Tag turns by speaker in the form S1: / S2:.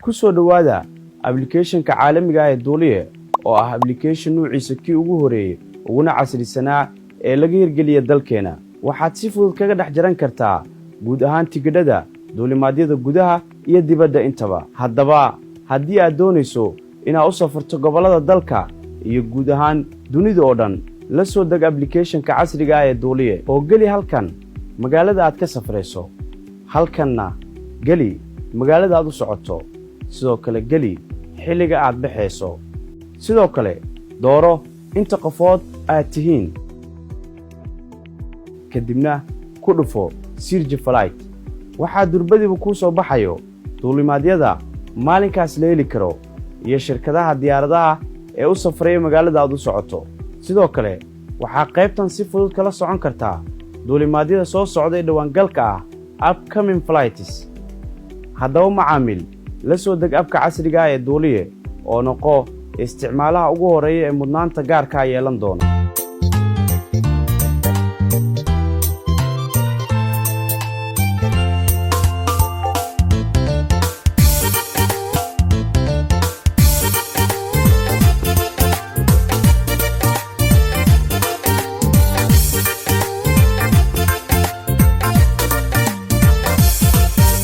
S1: kusoo dhawaada application-ka caalamiga ah ee Duuliye oo ah application nuuciisa kii ugu horeeyay uguna casrisanaa ee laga hirgeliyay dalkeena. waxaad si fudud kaga dhex jaran kartaa guud ahaan tigidhada duulimaadyada gudaha iyo dibadda intaba. haddaba haddii aad doonayso inaad u safarto gobolada dalka iyo guud ahaan dunida oo dhan, la soo deg application-ka casriga ah ee Duuliye oo geli halkan magaalada aad ka safrayso. halkanna geli magaalada aad u socoto. sidoo kale geli xilliga aad baxayso. sidoo kale dooro inta qofood aad tihiin, kadibna ku dhufo Search Flight. waxaa durbadiiba kuu soo baxayo duulimaadyada maalinkaas la heli karo iyo shirkadaha diyaaradaha ee u safraya magaalada aad u socoto. sidoo kale waxaa qaybtan si fudud kala socon kartaa duulimaadyada soo socday dhawaan galka ah upcoming flights. haddaba macaamiil, la soo deg abka casriga ah ee Duuliye oo noqo isticmaalaha ugu horeeya ee mudnaanta gaarka yeelan doona.